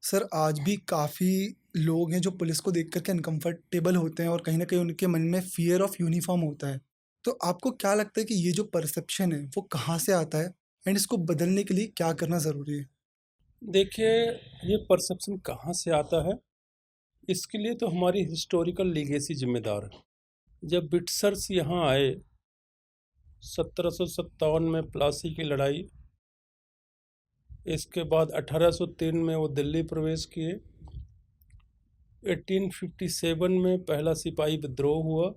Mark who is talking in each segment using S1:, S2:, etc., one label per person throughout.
S1: Sir आज भी काफ़ी लोग हैं जो पुलिस को देख कर के अनकंफर्टेबल होते हैं और कहीं न कहीं उनके मन में फ़ियर ऑफ यूनिफ़ॉर्म होता है। तो आपको क्या लगता है कि ये जो परसेप्शन है वो कहाँ से आता है एंड इसको बदलने के लिए क्या करना ज़रूरी है?
S2: देखिए, ये परसेप्शन कहाँ से आता है, इसके लिए तो हमारी हिस्टोरिकल लीगेसी ज़िम्मेदार है। जब ब्रिटिशर्स यहाँ आए, 1757 में प्लासी की लड़ाई, इसके बाद 1803 में वो दिल्ली प्रवेश किए, 1857 में पहला सिपाही विद्रोह हुआ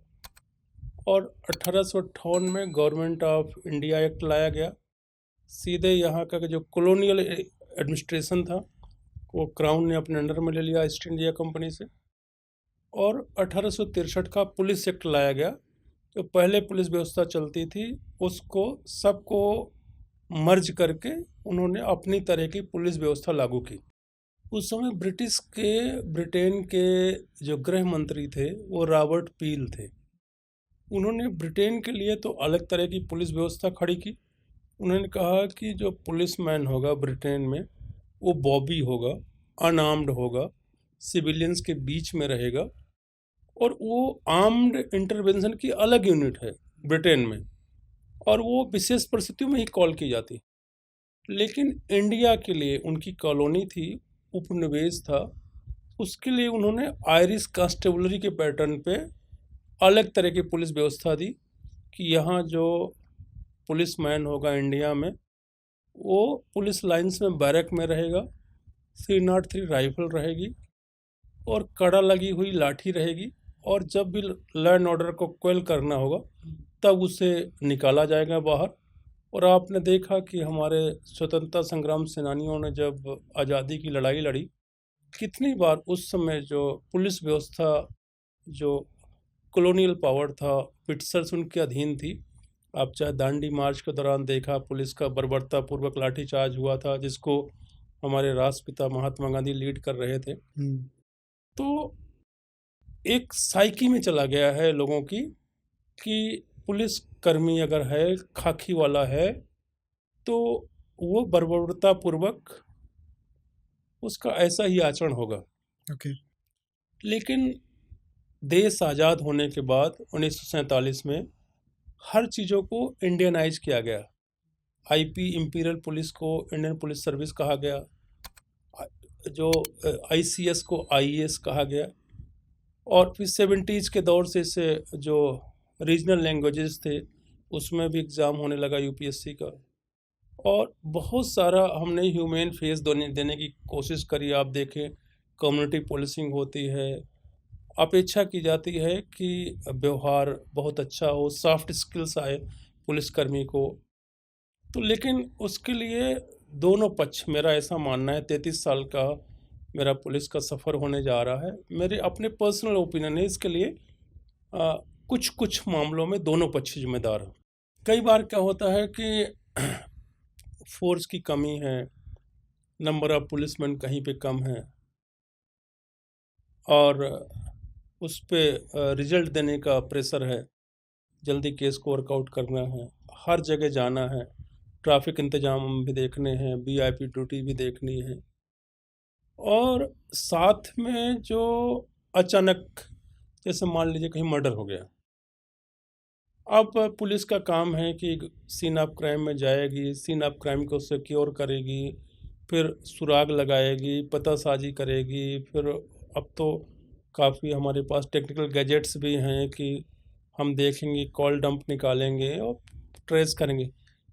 S2: और 1858 में गवर्नमेंट ऑफ इंडिया एक्ट लाया गया। सीधे यहाँ का जो कॉलोनियल एडमिनिस्ट्रेशन था, वो क्राउन ने अपने अंडर में ले लिया ईस्ट इंडिया कंपनी से। और 1863 का पुलिस एक्ट लाया गया। जो पहले पुलिस व्यवस्था चलती थी, उसको सबको मर्ज करके उन्होंने अपनी तरह की पुलिस व्यवस्था लागू की। उस समय ब्रिटेन के जो गृह मंत्री थे वो रॉबर्ट पील थे। उन्होंने ब्रिटेन के लिए तो अलग तरह की पुलिस व्यवस्था खड़ी की। उन्होंने कहा कि जो पुलिसमैन होगा ब्रिटेन में, वो बॉबी होगा, अनआर्म्ड होगा, सिविलियंस के बीच में रहेगा, और वो आर्म्ड इंटरवेंशन की अलग यूनिट है ब्रिटेन में, और वो विशेष परिस्थितियों में ही कॉल की जाती। लेकिन इंडिया के लिए उनकी कॉलोनी थी, उपनिवेश था, उसके लिए उन्होंने आयरिश कांस्टेबलरी के पैटर्न पे अलग तरह की पुलिस व्यवस्था दी कि यहाँ जो पुलिसमैन होगा इंडिया में, वो पुलिस लाइंस में बैरक में रहेगा, 303 राइफल रहेगी और कड़ा लगी हुई लाठी रहेगी, और जब भी लॉ एंड ऑर्डर को क्वेल करना होगा तब उसे निकाला जाएगा बाहर। और आपने देखा कि हमारे स्वतंत्रता संग्राम सेनानियों ने जब आज़ादी की लड़ाई लड़ी, कितनी बार उस समय जो पुलिस व्यवस्था, जो कॉलोनियल पावर था, ब्रिटिशर्स उनके अधीन थी। आप चाहे दांडी मार्च के दौरान देखा, पुलिस का बर्बरतापूर्वक लाठीचार्ज हुआ था, जिसको हमारे राष्ट्रपिता महात्मा गांधी लीड कर रहे थे।
S1: हुँ,
S2: तो एक साइकी में चला गया है लोगों की कि पुलिस कर्मी अगर है, खाकी वाला है, तो वो बर्बरतापूर्वक उसका ऐसा ही आचरण होगा।
S1: ओके।
S2: लेकिन देश आज़ाद होने के बाद 1947 में हर चीज़ों को इंडियनाइज किया गया। आईपी इंपीरियल पुलिस को इंडियन पुलिस सर्विस कहा गया, जो आईसीएस को आईएएस कहा गया, और फिर 70s के दौर से इसे जो रीजनल लैंग्वेजेस थे उसमें भी एग्ज़ाम होने लगा यूपीएससी का। और बहुत सारा हमने ह्यूमेन फेस देने की कोशिश करी। आप देखें, कम्युनिटी पुलिसिंग होती है, अपेक्षा की जाती है कि व्यवहार बहुत अच्छा हो, सॉफ्ट स्किल्स आए पुलिसकर्मी को। तो लेकिन उसके लिए दोनों पक्ष, मेरा ऐसा मानना है, 33 साल का मेरा पुलिस का सफ़र होने जा रहा है, मेरे अपने पर्सनल ओपिनियन है इसके लिए। कुछ कुछ मामलों में दोनों पक्ष जिम्मेदार हैं। कई बार क्या होता है कि फोर्स की कमी है, नंबर ऑफ पुलिसमैन कहीं पे कम है, और उस पे रिजल्ट देने का प्रेशर है, जल्दी केस को वर्कआउट करना है, हर जगह जाना है, ट्रैफिक इंतजाम भी देखने हैं, वीआईपी ड्यूटी भी देखनी है, और साथ में जो अचानक, जैसे मान लीजिए कहीं मर्डर हो गया, अब पुलिस का काम है कि सीन ऑफ क्राइम में जाएगी, सीन ऑफ क्राइम को सिक्योर करेगी, फिर सुराग लगाएगी, पतासाजी करेगी, फिर अब तो काफ़ी हमारे पास टेक्निकल गैजेट्स भी हैं कि हम देखेंगे, कॉल डंप निकालेंगे और ट्रेस करेंगे।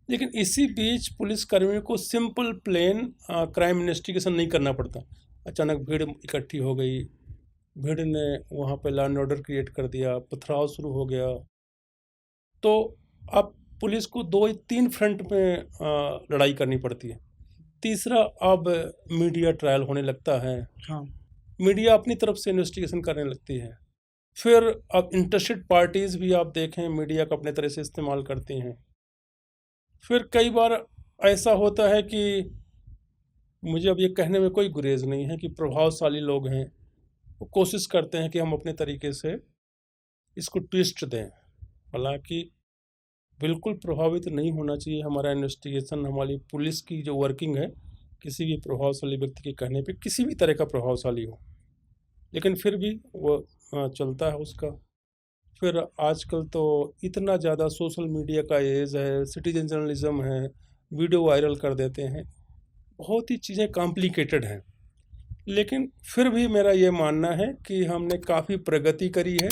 S2: लेकिन इसी बीच पुलिसकर्मियों को सिंपल प्लेन क्राइम इन्वेस्टिगेशन नहीं करना पड़ता। अचानक भीड़ इकट्ठी हो गई, भीड़ ने वहाँ पे लॉ एंड ऑर्डर क्रिएट कर दिया, पथराव शुरू हो गया, तो अब पुलिस को 2-3 फ्रंट में लड़ाई करनी पड़ती है। तीसरा, अब मीडिया ट्रायल होने लगता है,
S1: हाँ,
S2: मीडिया अपनी तरफ से इन्वेस्टिगेशन करने लगती है। फिर अब इंटरेस्टेड पार्टीज़ भी आप देखें मीडिया को अपने तरह से इस्तेमाल करती हैं। फिर कई बार ऐसा होता है कि मुझे अब ये कहने में कोई गुरेज नहीं है कि प्रभावशाली लोग हैं, वो कोशिश करते हैं कि हम अपने तरीके से इसको ट्विस्ट दें। हालाँकि बिल्कुल प्रभावित नहीं होना चाहिए हमारा इन्वेस्टिगेशन, हमारी पुलिस की जो वर्किंग है, किसी भी प्रभावशाली व्यक्ति के कहने पे, किसी भी तरह का प्रभावशाली हो, लेकिन फिर भी वो चलता है उसका। फिर आजकल तो इतना ज़्यादा सोशल मीडिया का एज है, सिटीजन जर्नलिज्म है, वीडियो वायरल कर देते हैं, बहुत ही चीज़ें कॉम्प्लिकेटेड हैं। लेकिन फिर भी मेरा ये मानना है कि हमने काफ़ी प्रगति करी है,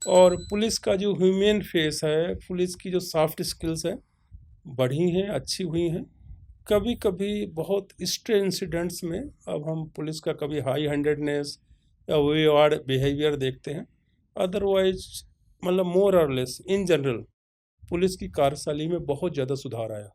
S2: और पुलिस का जो ह्यूमन फेस है, पुलिस की जो सॉफ्ट स्किल्स है, बढ़ी हैं, अच्छी हुई हैं। कभी कभी बहुत स्ट्रे इंसिडेंट्स में अब हम पुलिस का कभी हाई हैंडेडनेस या वेवार्ड बिहेवियर देखते हैं। अदरवाइज मतलब मोर और लेस इन जनरल पुलिस की कार्यशैली में बहुत ज़्यादा सुधार आया।